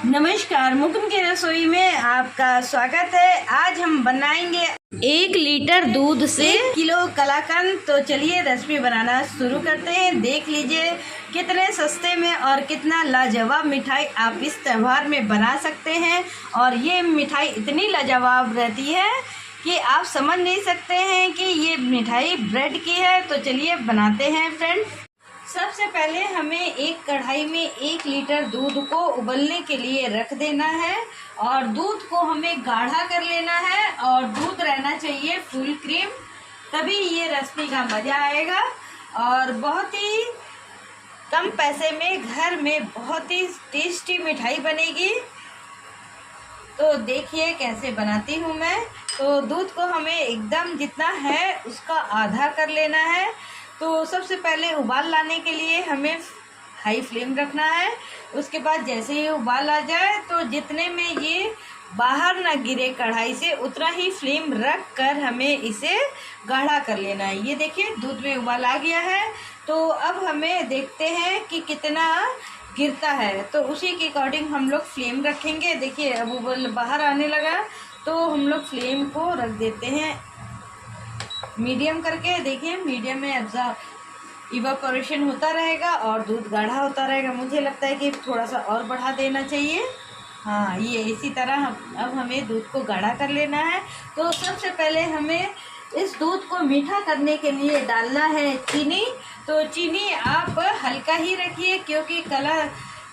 नमस्कार, मुकुंद की रसोई में आपका स्वागत है। आज हम बनाएंगे 1 लीटर दूध से 1 किलो कलाकंद। तो चलिए रेसिपी बनाना शुरू करते हैं। देख लीजिए कितने सस्ते में और कितना लाजवाब मिठाई आप इस त्यौहार में बना सकते हैं। और ये मिठाई इतनी लाजवाब रहती है कि आप समझ नहीं सकते हैं कि ये मिठाई ब्रेड की है। तो चलिए बनाते हैं फ्रेंड। सबसे पहले हमें एक कढ़ाई में 1 लीटर दूध को उबलने के लिए रख देना है और दूध को हमें गाढ़ा कर लेना है। और दूध रहना चाहिए फुल क्रीम, तभी ये रेसिपी का मज़ा आएगा। और बहुत ही कम पैसे में घर में बहुत ही टेस्टी मिठाई बनेगी। तो देखिए कैसे बनाती हूँ मैं। तो दूध को हमें एकदम जितना है उसका आधा कर लेना है। तो सबसे पहले उबाल लाने के लिए हमें हाई फ्लेम रखना है। उसके बाद जैसे ही उबाल आ जाए तो जितने में ये बाहर ना गिरे कढ़ाई से उतना ही फ्लेम रख कर हमें इसे गाढ़ा कर लेना है। ये देखिए दूध में उबाल आ गया है। तो अब हमें देखते हैं कि कितना गिरता है, तो उसी के अकॉर्डिंग हम लोग फ्लेम रखेंगे। देखिए अब उबल बाहर आने लगा तो हम लोग फ्लेम को रख देते हैं मीडियम करके। देखिए मीडियम में इवापोरेशन होता रहेगा और दूध गाढ़ा होता रहेगा। मुझे लगता है कि थोड़ा सा और बढ़ा देना चाहिए। हाँ, ये इसी तरह अब हमें दूध को गाढ़ा कर लेना है। तो सबसे पहले हमें इस दूध को मीठा करने के लिए डालना है चीनी। तो चीनी आप हल्का ही रखिए क्योंकि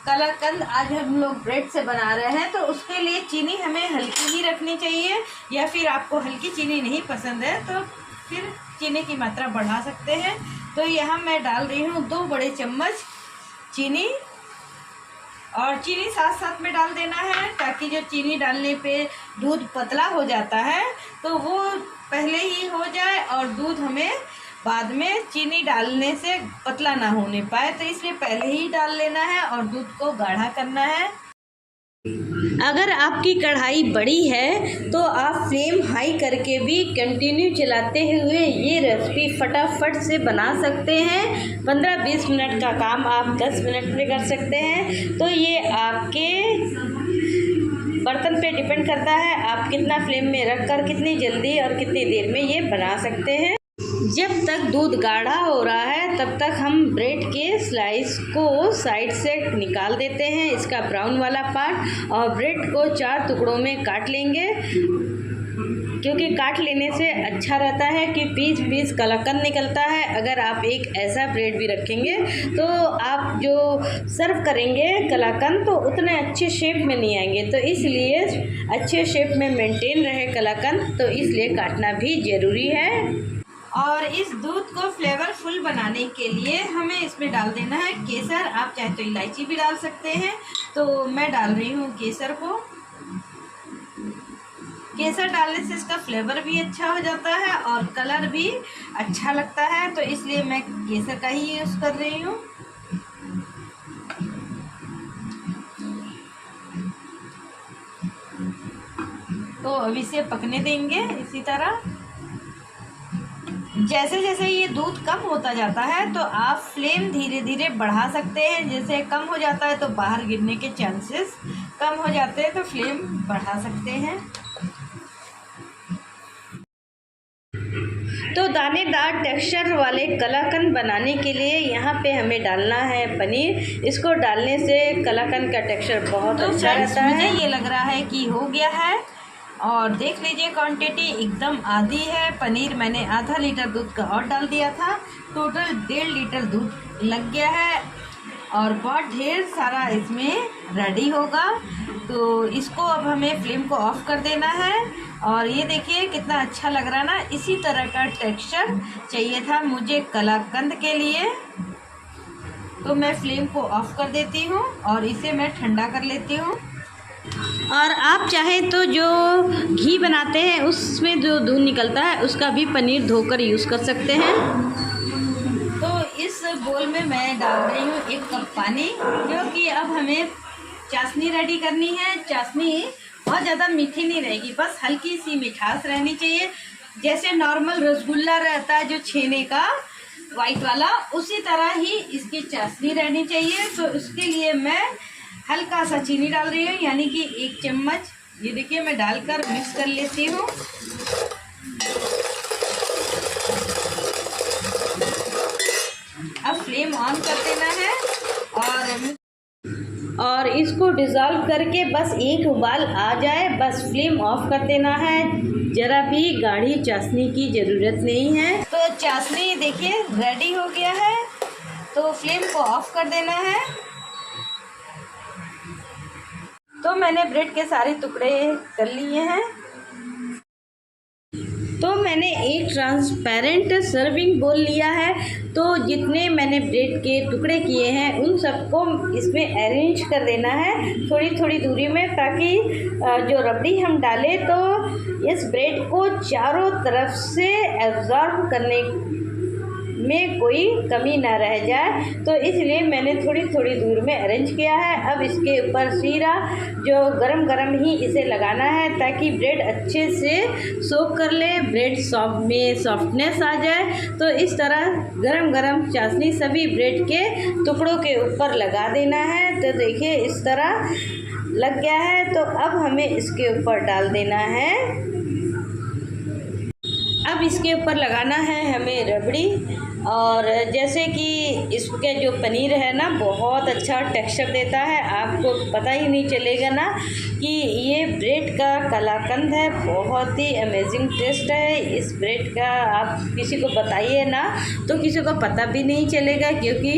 कलाकंद आज हम लोग ब्रेड से बना रहे हैं, तो उसके लिए चीनी हमें हल्की ही रखनी चाहिए। या फिर आपको हल्की चीनी नहीं पसंद है तो फिर चीनी की मात्रा बढ़ा सकते हैं। तो यहाँ मैं डाल रही हूँ 2 बड़े चम्मच चीनी। और चीनी साथ साथ में डाल देना है ताकि जो चीनी डालने पे दूध पतला हो जाता है तो वो पहले ही हो जाए और दूध हमें बाद में चीनी डालने से पतला ना होने पाए। तो इसलिए पहले ही डाल लेना है और दूध को गाढ़ा करना है। अगर आपकी कढ़ाई बड़ी है तो आप फ्लेम हाई करके भी कंटिन्यू चलाते हुए ये रेसिपी फटाफट से बना सकते हैं। 15-20 मिनट का काम आप 10 मिनट में कर सकते हैं। तो ये आपके बर्तन पे डिपेंड करता है आप कितना फ्लेम में रखकर कितनी जल्दी और कितनी देर में ये बना सकते हैं। जब तक दूध गाढ़ा हो रहा है तब तक हम ब्रेड के स्लाइस को साइड से निकाल देते हैं, इसका ब्राउन वाला पार्ट। और ब्रेड को 4 टुकड़ों में काट लेंगे क्योंकि काट लेने से अच्छा रहता है कि पीस कलाकंद निकलता है। अगर आप एक ऐसा ब्रेड भी रखेंगे तो आप जो सर्व करेंगे कलाकंद तो उतने अच्छे शेप में नहीं आएंगे। तो इसलिए अच्छे शेप में मेंटेन रहे कलाकंद, तो इसलिए काटना भी ज़रूरी है। और इस दूध को फ्लेवरफुल बनाने के लिए हमें इसमें डाल देना है केसर। आप चाहे तो इलायची भी डाल सकते हैं। तो मैं डाल रही हूँ केसर को। केसर डालने से इसका फ्लेवर भी अच्छा हो जाता है और कलर भी अच्छा लगता है। तो इसलिए मैं केसर का ही यूज़ कर रही हूँ। तो अब इसे पकने देंगे इसी तरह। जैसे जैसे ये दूध कम होता जाता है तो आप फ्लेम धीरे धीरे बढ़ा सकते हैं। जैसे कम हो जाता है तो बाहर गिरने के चांसेस कम हो जाते हैं, तो फ्लेम बढ़ा सकते हैं। तो दानेदार टेक्सचर वाले कलाकंद बनाने के लिए यहाँ पे हमें डालना है पनीर। इसको डालने से कलाकंद का टेक्सचर बहुत अच्छा रहता है। मुझे ये लग रहा है कि हो गया है। और देख लीजिए क्वांटिटी एकदम आधी है। पनीर मैंने आधा लीटर दूध का और डाल दिया था। टोटल 1.5 लीटर दूध लग गया है और बहुत ढेर सारा इसमें रेडी होगा। तो इसको अब हमें फ्लेम को ऑफ कर देना है। और ये देखिए कितना अच्छा लग रहा है ना। इसी तरह का टेक्सचर चाहिए था मुझे कलाकंद के लिए। तो मैं फ्लेम को ऑफ कर देती हूँ और इसे मैं ठंडा कर लेती हूँ। और आप चाहें तो जो घी बनाते हैं उसमें जो दूध निकलता है उसका भी पनीर धोकर यूज़ कर सकते हैं। तो इस बोल में मैं डाल रही हूँ 1 कप पानी, क्योंकि अब हमें चाशनी रेडी करनी है। चाशनी बहुत ज़्यादा मीठी नहीं रहेगी, बस हल्की सी मिठास रहनी चाहिए। जैसे नॉर्मल रसगुल्ला रहता है जो छेने का वाइट वाला, उसी तरह ही इसकी चाशनी रहनी चाहिए। तो उसके लिए मैं हल्का सा चीनी डाल रही हूँ, यानी कि 1 चम्मच। ये देखिए मैं डालकर मिक्स कर लेती हूँ। अब फ्लेम ऑन कर देना है और इसको डिज़ोल्व करके बस एक उबाल आ जाए, बस फ्लेम ऑफ कर देना है। ज़रा भी गाढ़ी चाशनी की ज़रूरत नहीं है। तो चाशनी देखिए रेडी हो गया है, तो फ्लेम को ऑफ कर देना है। तो मैंने ब्रेड के सारे टुकड़े कर लिए हैं। तो मैंने एक ट्रांसपेरेंट सर्विंग बोल लिया है। तो जितने मैंने ब्रेड के टुकड़े किए हैं उन सबको इसमें अरेंज कर देना है थोड़ी थोड़ी दूरी में, ताकि जो रबड़ी हम डालें तो इस ब्रेड को चारों तरफ से एब्जॉर्ब करने में कोई कमी ना रह जाए। तो इसलिए मैंने थोड़ी थोड़ी दूर में अरेंज किया है। अब इसके ऊपर शीरा जो गरम गरम ही इसे लगाना है, ताकि ब्रेड अच्छे से सोक कर ले, ब्रेड सॉफ्टनेस आ जाए। तो इस तरह गरम गरम चाशनी सभी ब्रेड के टुकड़ों के ऊपर लगा देना है। तो देखिए इस तरह लग गया है। तो अब हमें इसके ऊपर डाल देना है। अब इसके ऊपर लगाना है हमें रबड़ी। और जैसे कि इसके जो पनीर है ना बहुत अच्छा टेक्सचर देता है, आपको पता ही नहीं चलेगा ना कि ये ब्रेड का कलाकंद है। बहुत ही अमेजिंग टेस्ट है इस ब्रेड का। आप किसी को बताइए ना तो किसी को पता भी नहीं चलेगा, क्योंकि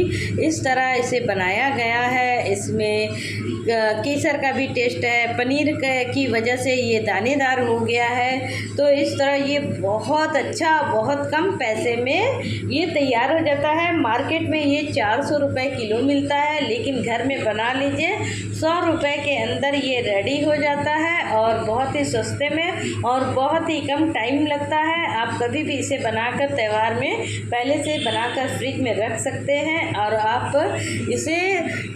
इस तरह इसे बनाया गया है। इसमें केसर का भी टेस्ट है, पनीर की वजह से ये दानेदार हो गया है। तो इस तरह ये बहुत अच्छा, बहुत कम पैसे में ये तैयार हो जाता है। मार्केट में ये 400 रुपये किलो मिलता है, लेकिन घर में बना लीजिए 100 रुपये के अंदर ये रेडी हो जाता है, और बहुत ही सस्ते में और बहुत ही कम टाइम लगता है। आप कभी भी इसे बनाकर त्यौहार में पहले से बनाकर फ्रिज में रख सकते हैं, और आप इसे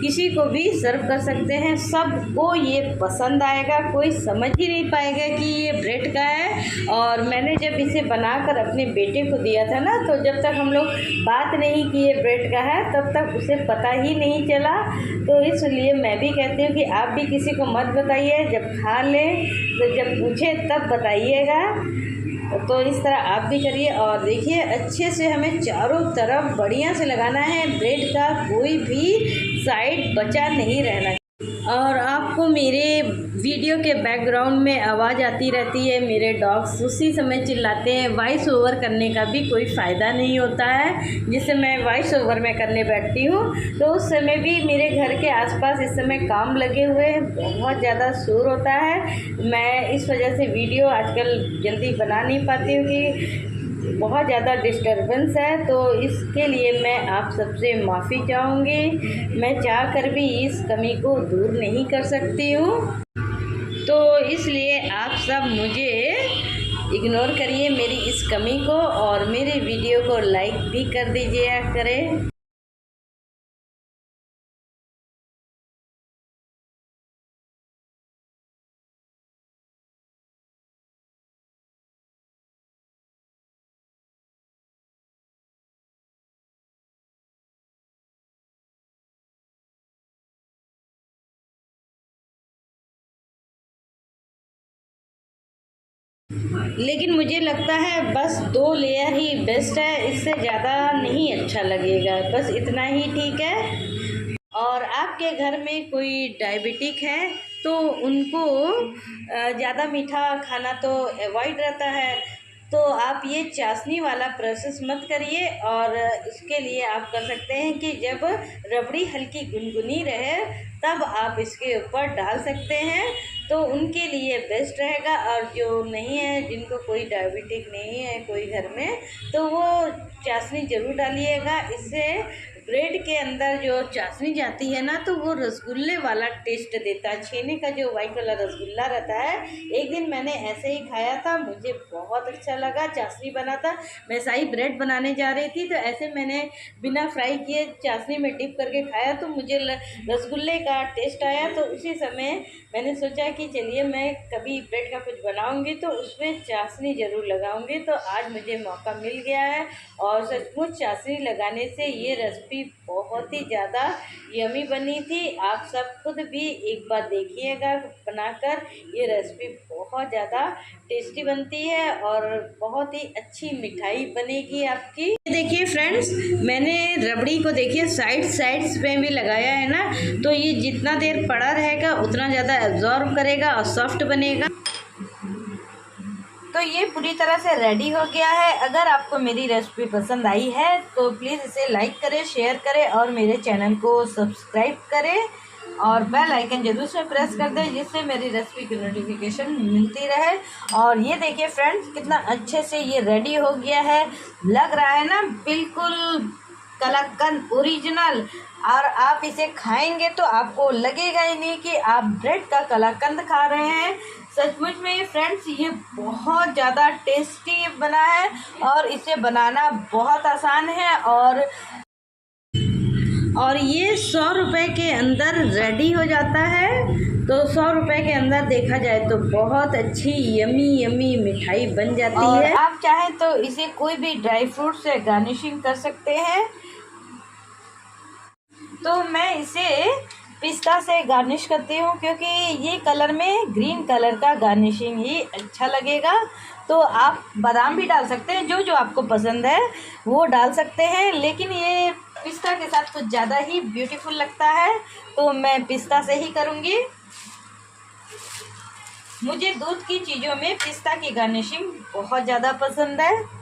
किसी को भी सर्व कर सकते हैं। सबको ये पसंद आएगा, कोई समझ ही नहीं पाएगा कि ये ब्रेड का है। और मैंने जब इसे बनाकर अपने बेटे को दिया था ना, तो जब तक हम लोग बात नहीं की ये ब्रेड का है तब तक उसे पता ही नहीं चला। तो इसलिए मैं भी कहती हूँ कि आप भी किसी को मत बताइए, जब खा लें तो जब पूछे तब बताइएगा। तो इस तरह आप भी करिए। और देखिए अच्छे से हमें चारों तरफ बढ़िया से लगाना है, ब्रेड का कोई भी साइड बचा नहीं रहना। और आपको मेरे वीडियो के बैकग्राउंड में आवाज़ आती रहती है, मेरे डॉग्स उसी समय चिल्लाते हैं। वॉइस ओवर करने का भी कोई फ़ायदा नहीं होता है। जिससे मैं वॉइस ओवर में करने बैठती हूँ तो उस समय भी मेरे घर के आसपास इस समय काम लगे हुए हैं, बहुत ज़्यादा शोर होता है। मैं इस वजह से वीडियो आजकल जल्दी बना नहीं पाती हूँ कि बहुत ज़्यादा डिस्टर्बेंस है। तो इसके लिए मैं आप सबसे माफ़ी चाहूँगी। मैं चाह कर भी इस कमी को दूर नहीं कर सकती हूँ, तो इसलिए आप सब मुझे इग्नोर करिए मेरी इस कमी को, और मेरे वीडियो को लाइक भी कर दीजिए करें। लेकिन मुझे लगता है बस 2 लेयर ही बेस्ट है, इससे ज़्यादा नहीं अच्छा लगेगा, बस इतना ही ठीक है। और आपके घर में कोई डायबिटिक है तो उनको ज़्यादा मीठा खाना तो अवॉइड रहता है, तो आप ये चाशनी वाला प्रोसेस मत करिए। और इसके लिए आप कर सकते हैं कि जब रबड़ी हल्की गुनगुनी रहे तब आप इसके ऊपर डाल सकते हैं, तो उनके लिए बेस्ट रहेगा। और जो नहीं है, जिनको कोई डायबिटिक नहीं है कोई घर में, तो वो चाशनी ज़रूर डालिएगा। इससे ब्रेड के अंदर जो चाशनी जाती है ना, तो वो रसगुल्ले वाला टेस्ट देता है। छेने का जो वाइट वाला रसगुल्ला रहता है, एक दिन मैंने ऐसे ही खाया था, मुझे बहुत अच्छा लगा। चाशनी बना था, मैं शाही ब्रेड बनाने जा रही थी, तो ऐसे मैंने बिना फ्राई किए चाशनी में डिप करके खाया, तो मुझे रसगुल्ले का टेस्ट आया। तो उसी समय मैंने सोचा कि चलिए मैं कभी ब्रेड का कुछ बनाऊंगी तो उसमें चाशनी ज़रूर लगाऊंगी। तो आज मुझे मौका मिल गया है, और सचमुच चाशनी लगाने से ये रेसिपी रेसिपी बहुत ही ज़्यादा यमी बनी थी। आप सब खुद भी एक बार देखिएगा बनाकर। ये रेसिपी बहुत ज़्यादा टेस्टी बनती है और बहुत ही अच्छी मिठाई बनेगी आपकी। देखिए फ्रेंड्स, मैंने रबड़ी को देखिए साइड्स पे भी लगाया है ना, तो ये जितना देर पड़ा रहेगा उतना ज़्यादा एब्जॉर्ब करेगा और सॉफ्ट बनेगा। तो ये पूरी तरह से रेडी हो गया है। अगर आपको मेरी रेसिपी पसंद आई है तो प्लीज़ इसे लाइक करें, शेयर करें और मेरे चैनल को सब्सक्राइब करें और बेल आइकन जरूर से प्रेस कर दें, जिससे मेरी रेसिपी की नोटिफिकेशन मिलती रहे। और ये देखिए फ्रेंड्स, कितना अच्छे से ये रेडी हो गया है। लग रहा है ना बिल्कुल कलाकंद ओरिजिनल। और आप इसे खाएंगे तो आपको लगेगा ही नहीं कि आप ब्रेड का कलाकंद खा रहे हैं। सचमुच में फ्रेंड्स, ये बहुत ज़्यादा टेस्टी बना है और इसे बनाना बहुत आसान है। और ये 100 रुपये के अंदर रेडी हो जाता है। तो 100 रुपये के अंदर देखा जाए तो बहुत अच्छी यमी मिठाई बन जाती है। आप चाहें तो इसे कोई भी ड्राई फ्रूट से गार्निशिंग कर सकते हैं। तो मैं इसे पिस्ता से गार्निश करती हूँ, क्योंकि ये कलर में ग्रीन कलर का गार्निशिंग ही अच्छा लगेगा। तो आप बादाम भी डाल सकते हैं, जो आपको पसंद है वो डाल सकते हैं, लेकिन ये पिस्ता के साथ कुछ ज़्यादा ही ब्यूटीफुल लगता है, तो मैं पिस्ता से ही करूँगी। मुझे दूध की चीज़ों में पिस्ता की गार्निशिंग बहुत ज़्यादा पसंद है।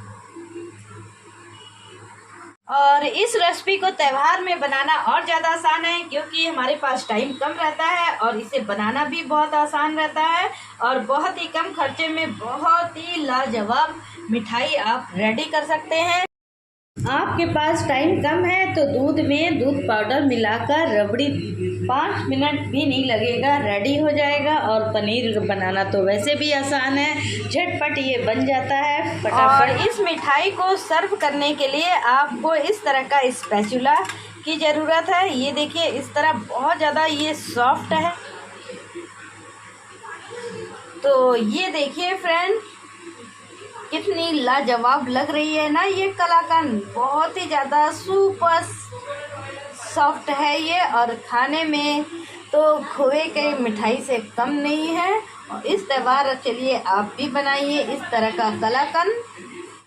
और इस रेसिपी को त्यौहार में बनाना और ज़्यादा आसान है, क्योंकि हमारे पास टाइम कम रहता है और इसे बनाना भी बहुत आसान रहता है और बहुत ही कम खर्चे में बहुत ही लाजवाब मिठाई आप रेडी कर सकते हैं। आपके पास टाइम कम है तो दूध में दूध पाउडर मिलाकर रबड़ी 5 मिनट भी नहीं लगेगा, रेडी हो जाएगा। और पनीर बनाना तो वैसे भी आसान है, झटपट ये बन जाता है फटाफट। और इस मिठाई को सर्व करने के लिए आपको इस तरह का स्पैचुला की ज़रूरत है। ये देखिए, इस तरह बहुत ज़्यादा ये सॉफ्ट है। तो ये देखिए फ्रेंड, कितनी लाजवाब लग रही है ना ये कलाकंद। बहुत ही ज़्यादा सुपर सॉफ्ट है ये, और खाने में तो खोए के मिठाई से कम नहीं है। और इस त्यौहार चलिए आप भी बनाइए इस तरह का कलाकंद।